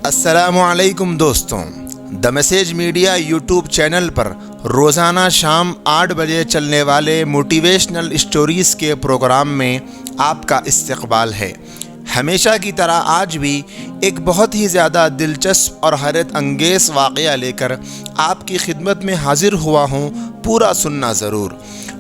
السلام علیکم دوستوں، The Message Media YouTube channel پر روزانہ شام 8 بجے چلنے والے موٹیویشنل اسٹوریز کے پروگرام میں آپ کا استقبال ہے۔ ہمیشہ کی طرح آج بھی ایک بہت ہی زیادہ دلچسپ اور حیرت انگیز واقعہ لے کر آپ کی خدمت میں حاضر ہوا ہوں، پورا سننا ضرور۔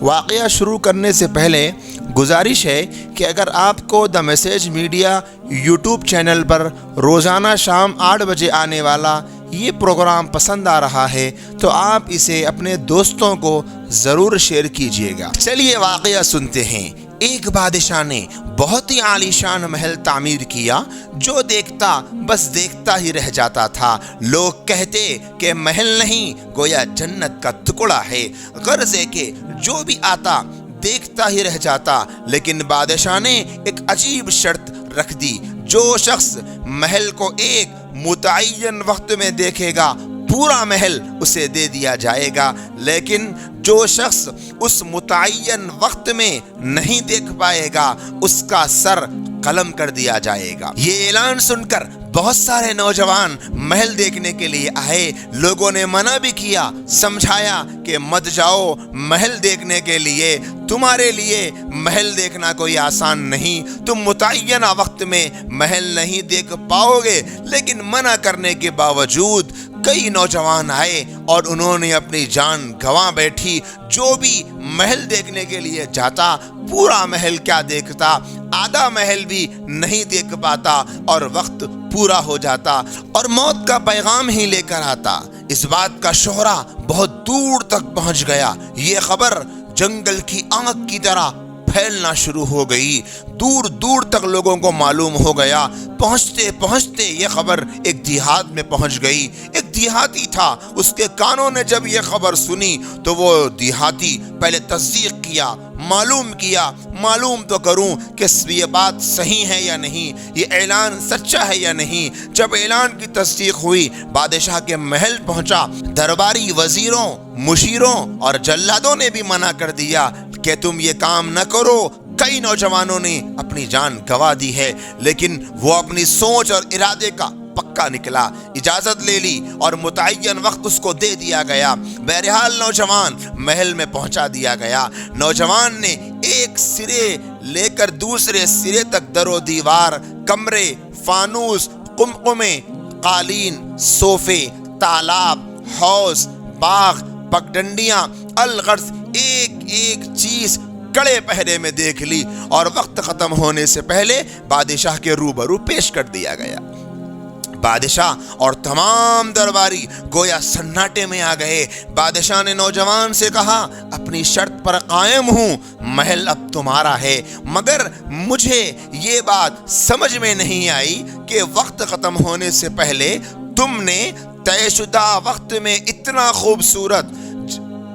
واقعہ شروع کرنے سے پہلے گزارش ہے کہ اگر آپ کو The Message Media YouTube channel پر روزانہ شام 8 بجے آنے والا یہ پروگرام پسند آ رہا ہے تو آپ اسے اپنے دوستوں کو ضرور شیئر کیجیے گا۔ چلیے واقعہ سنتے ہیں۔ ایک بادشاہ نے بہت ہی عالیشان محل تعمیر کیا جو دیکھتا بس دیکھتا ہی رہ جاتا تھا۔ لوگ کہتے کہ محل نہیں گویا جنت کا ٹکڑا ہے، غرض ہے کہ جو بھی آتا دیکھتا ہی رہ جاتا۔ لیکن بادشاہ نے ایک عجیب شرط رکھ دی، جو شخص محل کو ایک متعین وقت میں دیکھے گا پورا محل اسے دے دیا جائے گا، لیکن جو شخص اس متعین وقت میں نہیں دیکھ پائے گا اس کا سر قلم کر دیا جائے گا۔ یہ اعلان سن کر بہت سارے نوجوان محل دیکھنے کے لیے آئے۔ لوگوں نے منع بھی کیا، سمجھایا کہ مت جاؤ محل دیکھنے کے لیے، تمہارے لیے محل دیکھنا کوئی آسان نہیں، تم متعینہ وقت میں محل نہیں دیکھ پاؤ گے۔ لیکن منع کرنے کے باوجود کئی نوجوان آئے اور انہوں نے اپنی جان گنوا بیٹھی۔ جو بھی محل دیکھنے کے لیے جاتا پورا محل کیا دیکھتا، آدھا محل بھی نہیں دیکھ پاتا اور وقت پورا ہو جاتا اور موت کا پیغام ہی لے کر آتا۔ اس بات کا شہرہ بہت دور تک پہنچ گیا۔ یہ خبر جنگل کی آگ کی طرح پھیلنا شروع ہو گئی، دور دور تک لوگوں کو معلوم ہو گیا۔ پہنچتے پہنچتے یہ خبر ایک دیہات میں پہنچ گئی۔ ایک دیہاتی تھا، اس کے کانوں نے جب یہ خبر سنی تو وہ دیہاتی پہلے تصدیق کیا، معلوم تو کروں کہ یہ بات صحیح ہے یا نہیں، یہ اعلان سچا ہے یا نہیں۔ جب اعلان کی تصدیق ہوئی، بادشاہ کے محل پہنچا۔ درباری وزیروں، مشیروں اور جلادوں نے بھی منع کر دیا کہ تم یہ کام نہ کرو۔ کئی نوجوانوں نے اپنی جان گنوا دی ہے، لیکن وہ اپنی سوچ اور ارادے کا پکا نکلا، اجازت لے لی اور متعین وقت اس کو دے دیا گیا۔ بہرحال نوجوان محل میں پہنچا دیا گیا۔ نوجوان نے ایک سرے لے کر دوسرے سرے تک در و دیوار، کمرے، فانوس، قمقمے، قالین، صوفے، تالاب، حوض، باغ، پگڈنڈیاں، الغرض ایک ایک چیز کڑے پہرے میں دیکھ لی اور وقت ختم ہونے سے پہلے بادشاہ کے روبرو پیش کر دیا گیا۔ بادشاہ اور تمام درباری گویا سناٹے میں آ گئے۔ بادشاہ نے نوجوان سے کہا، اپنی شرط پر قائم ہوں، محل اب تمہارا ہے، مگر مجھے یہ بات سمجھ میں نہیں آئی کہ وقت ختم ہونے سے پہلے تم نے طے شدہ وقت میں اتنا خوبصورت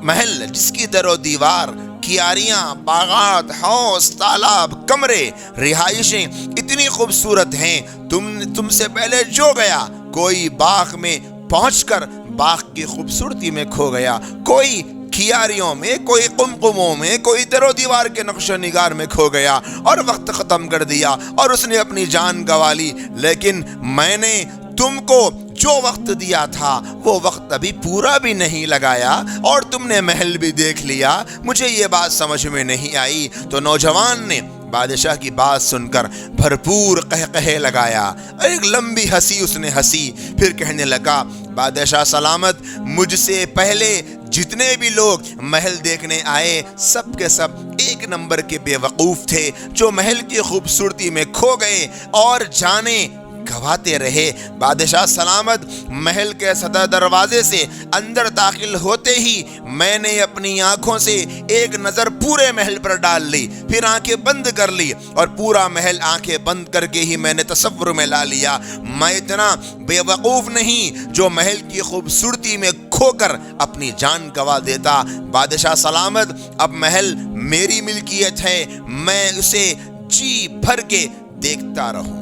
محل جس کی در و دیوار، کیاریاں، باغات، حوض، تالاب، کمرے، رہائشیں اتنی خوبصورت ہیں، تم سے پہلے جو گیا کوئی باغ میں پہنچ کر باغ کی خوبصورتی میں کھو گیا، کوئی کیاریوں میں، کوئی قمقموں میں، کوئی در و دیوار کے نقش و نگار میں کھو گیا اور وقت ختم کر دیا اور اس نے اپنی جان گنوا لی۔ لیکن میں نے تم کو جو وقت دیا تھا وہ وقت ابھی پورا بھی نہیں لگایا اور تم نے محل بھی دیکھ لیا، مجھے یہ بات سمجھ میں نہیں آئی۔ تو نوجوان نے بادشاہ کی بات سن کر بھرپور قہقہے لگایا، ایک لمبی ہنسی اس نے ہنسی، پھر کہنے لگا، بادشاہ سلامت، مجھ سے پہلے جتنے بھی لوگ محل دیکھنے آئے سب کے سب ایک نمبر کے بے وقوف تھے، جو محل کی خوبصورتی میں کھو گئے اور جانے گواتے رہے۔ بادشاہ سلامت، محل کے صدر دروازے سے اندر داخل ہوتے ہی میں نے اپنی آنکھوں سے ایک نظر پورے محل پر ڈال لی، پھر آنکھیں بند کر لی اور پورا محل آنکھیں بند کر کے ہی میں نے تصور میں لا لیا۔ میں اتنا بے وقوف نہیں جو محل کی خوبصورتی میں کھو کر اپنی جان گنوا دیتا۔ بادشاہ سلامت، اب محل میری ملکیت ہے، میں اسے جی بھر کے دیکھتا رہوں۔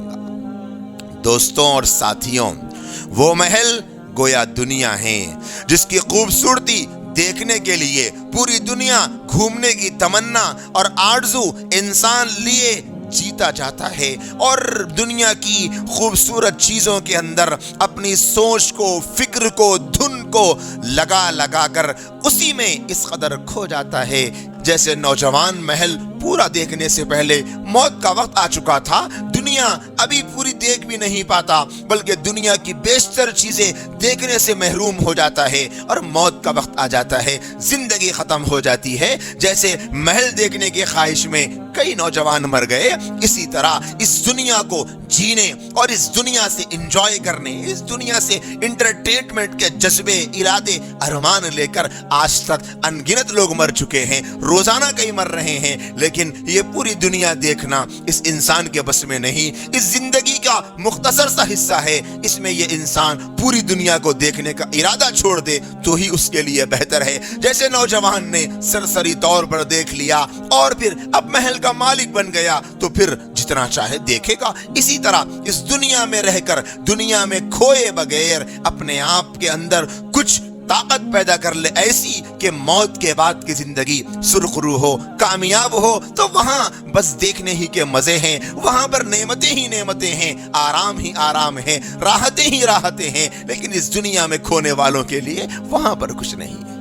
دوستوں اور ساتھیوں، وہ محل گویا دنیا ہے جس کی خوبصورتی دیکھنے کے لیے پوری دنیا گھومنے کی تمنا اور آرزو انسان لیے जीता जाता है और दुनिया की खूबसूरत चीज़ों के अंदर अपनी सोच को, फिक्र को, धुन को लगा लगा कर उसी में इस कदर खो जाता है। जैसे नौजवान महल पूरा देखने से पहले मौत का वक्त आ चुका था, दुनिया अभी पूरी देख भी नहीं पाता बल्कि दुनिया की बेशतर चीजें देखने से महरूम हो जाता है और मौत का वक्त आ जाता है, जिंदगी खत्म हो जाती है। जैसे महल देखने की ख्वाहिश में कई नौजवान मर गए, इसी तरह इस दुनिया को जीने और इस दुनिया से एंजॉय करने, इस दुनिया से एंटरटेनमेंट के जज्बे, इरादे, अरमान लेकर आज तक अनगिनत लोग मर चुके हैं, रोजाना कई मर रहे हैं। लेकिन ये पूरी दुनिया देखना इस इंसान के बस में नहीं, इस जिंदगी का मुख्तसर सा हिस्सा है, इसमें ये इंसान पूरी दुनिया को देखने का इरादा छोड़ दे तो ही उसके लिए बेहतर है। जैसे नौजवान ने सरसरी तौर पर देख लिया और फिर अब महल का मालिक बन गया तो फिर जितना चाहे देखेगा। इसी तरह इस दुनिया में रहकर, दुनिया में खोए बगैर अपने आप के अंदर कुछ ताकत पैदा कर ले ऐसी कि मौत के बाद की जिंदगी सुरखरू हो, कामयाब हो, तो वहां बस देखने ही के मजे हैं, वहां पर नेमतें ही नेमतें हैं, आराम ही आराम है, राहतें ही राहतें हैं। लेकिन इस दुनिया में खोने वालों के लिए वहां पर कुछ नहीं है।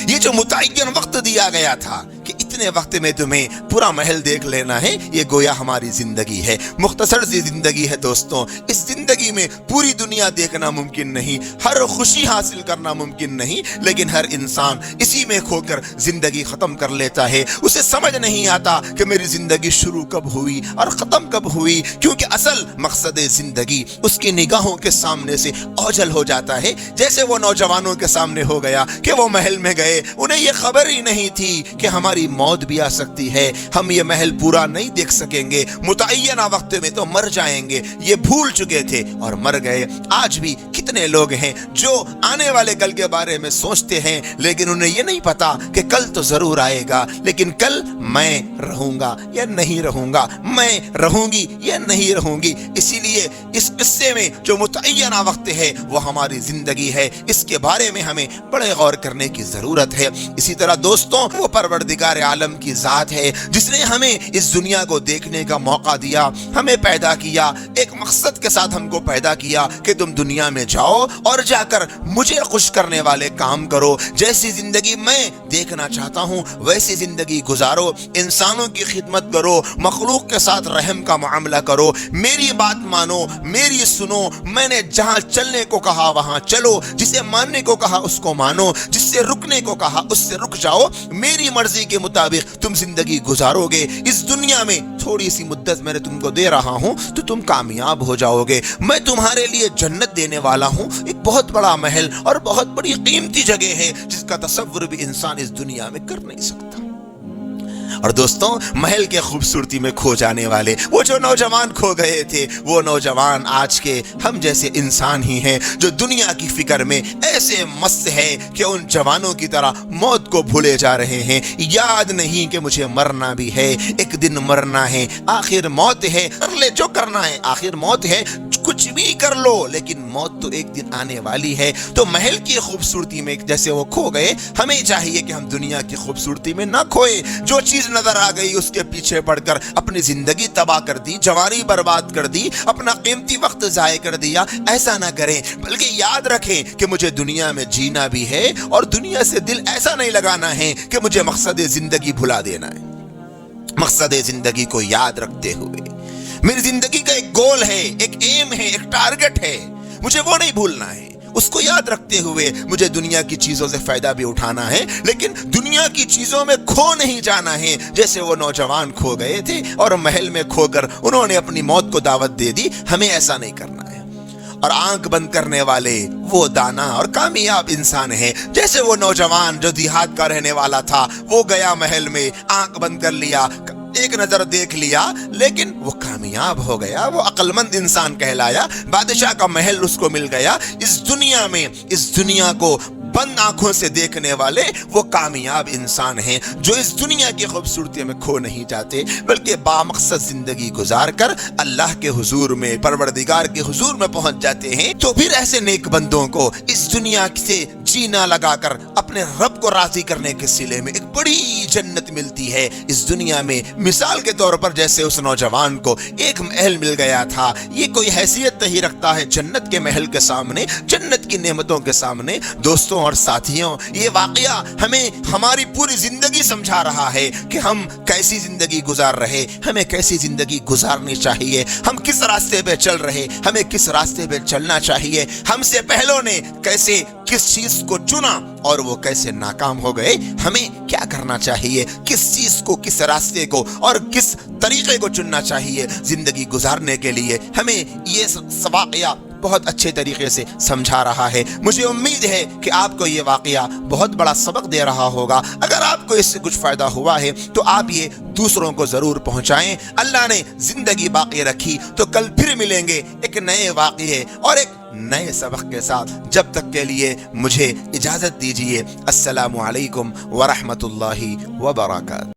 ये जो मुतय्यन वक्त दिया गया था कि इतने वक्त में तुम्हें पूरा महल देख लेना है, ये गोया हमारी जिंदगी है, मुख्तसर सी जिंदगी है दोस्तों। इस जिंदगी में पूरी दुनिया देखना मुमकिन नहीं, हर खुशी हासिल करना मुमकिन नहीं, लेकिन हर इंसान इसी में खोकर जिंदगी खत्म कर लेता है। उसे समझ नहीं आता कि मेरी जिंदगी शुरू कब हुई और खत्म कब हुई, क्योंकि असल मकसद जिंदगी उसकी निगाहों के सामने से ओझल हो जाता है। जैसे वो नौजवानों के सामने हो गया कि वो महल में गए, उन्हें ये खबर ही नहीं थी कि हमारी मौत भी आ सकती है, हम ये महल पूरा नहीं देख सकेंगे, मुतय्यना वक्त में तो मर जाएंगे, ये भूल चुके थे और मर गए। आज भी कितने लोग हैं जो आने वाले कल के बारे में सोचते हैं, लेकिन उन्हें ये नहीं पता कि कल तो जरूर आएगा, लेकिन कल मैं रहूंगा या नहीं रहूंगा, मैं रहूंगी या नहीं रहूंगी। इसीलिए इस किस्से में जो मुतय्यना वक्त है वो हमारी जिंदगी है, इसके बारे में हमें बड़े गौर करने की जरूरत है। इसी तरह दोस्तों, वो परवरदिगार आलम की जात है जिसने हमें इस दुनिया को देखने का मौका दिया, हमें पैदा किया, एक मकसद के साथ हमको पैदा किया कि तुम दुनिया में जाओ और जाकर मुझे खुश करने वाले काम करो। जैसी जिंदगी मैं देखना चाहता हूँ वैसी जिंदगी गुजारो, इंसानों की खिदमत करो, मखलूक के साथ रहम का मामला करो, मेरी बात मानो, मेरी सुनो, मैंने जहाँ चलने को कहा वहाँ चलो, जिसे मानने को कहा उसको मानो, जिससे रुकने को कहा उससे रुक जाओ, मेरी मर्जी के मुताबिक तुम जिंदगी गुजारोगे। इस दुनिया में थोड़ी सी मुद्दत मैंने तुमको दे रहा हूं तो तुम कामयाब हो जाओगे। मैं तुम्हारे लिए जन्नत देने वाला हूं, एक बहुत बड़ा महल और बहुत बड़ी कीमती जगह है जिसका तसव्वुर भी इंसान इस दुनिया में कर नहीं सकता। और दोस्तों, महल के खूबसूरती में खो जाने वाले वो जो नौजवान खो गए थे, वो नौजवान आज के हम जैसे इंसान ही हैं जो दुनिया की फिक्र में ऐसे मस्त है कि उन जवानों की तरह मौत को भूले जा रहे हैं। याद नहीं कि मुझे मरना भी है, एक दिन मरना है, आखिर मौत है, कर ले जो करना है, आखिर मौत है, कुछ भी कर लो, लेकिन मौत तो एक दिन आने वाली है। तो महल की खूबसूरती में जैसे वो खो गए, हमें चाहिए कि हम दुनिया की खूबसूरती में ना खोए। जो चीज नजर आ गई उसके पीछे पड़कर अपनी जिंदगी तबाह कर दी, जवानी बर्बाद कर दी, अपना कीमती वक्त जाया कर दिया, ऐसा ना करें। बल्कि याद रखें कि मुझे दुनिया में जीना भी है और दुनिया से दिल ऐसा नहीं लगाना है कि मुझे मकसद जिंदगी भुला देना है। मकसद जिंदगी को याद रखते हुए मेरी जिंदगी का एक गोल है, एक एम है, एक टारगेट है, मुझे वो नहीं भूलना है। उसको याद रखते हुए मुझे दुनिया की चीजों से फायदा भी उठाना है, लेकिन दुनिया की चीजों में खो नहीं जाना है। जैसे वो नौजवान खो गए थे और महल में खोकर उन्होंने अपनी मौत को दावत दे दी, हमें ऐसा नहीं करना है। और आंख बंद करने वाले वो दाना और कामयाब इंसान है। जैसे वो नौजवान जो देहात का रहने वाला था, वो गया महल में, आंख बंद कर लिया, एक नजर देख लिया, लेकिन वो कामयाब हो गया, वो अक्लमंद इंसान कहलाया, बादशाह का महल उसको मिल गया। इस दुनिया में, इस दुनिया को बंद आंखों से देखने वाले वो कामयाब इंसान हैं जो इस दुनिया की खूबसूरती में खो नहीं जाते, बल्कि बामकसद जिंदगी गुजार कर अल्लाह के हुजूर में, परवरदिगार के हुजूर में पहुंच जाते हैं। तो फिर ऐसे नेक बंदों को इस दुनिया से जीना लगाकर अपने रब को राजी करने के सिले में एक बड़ी जन्नत मिलती है इस दुनिया में। मिसाल के तौर पर जैसे उस नौजवान को एक महल मिल गया था, ये कोई हैसियत नहीं रखता है जन्नत के महल के सामने, जन्नत की नेमतों के सामने। दोस्तों और साथियों, ये वाकया हमें हमारी पूरी जिंदगी समझा रहा है कि हम कैसी जिंदगी गुजार रहे, हमें कैसी जिंदगी गुजारनी चाहिए, हम किस रास्ते पे चल रहे, हमें किस रास्ते पे चलना चाहिए, हमसे पहलों ने कैसे किस चीज को चुना और वो कैसे नाकाम हो गए, हमें क्या करना चाहिए, किस चीज को, किस रास्ते को और किस तरीके को चुनना चाहिए जिंदगी गुजारने के लिए। हमें ये वाकया बहुत अच्छे तरीके से समझा रहा है। मुझे उम्मीद है कि आपको ये वाकया बहुत बड़ा सबक दे रहा होगा। अगर आपको इससे कुछ फायदा हुआ है तो आप ये दूसरों को जरूर पहुंचाएं। अल्लाह ने जिंदगी बाकी रखी तो कल फिर मिलेंगे एक नए वाकये और एक नए सबक के साथ। जब तक के लिए मुझे इजाजत दीजिए। अस्सलामु अलैकुम व रहमतुल्लाहि व बरकातहू।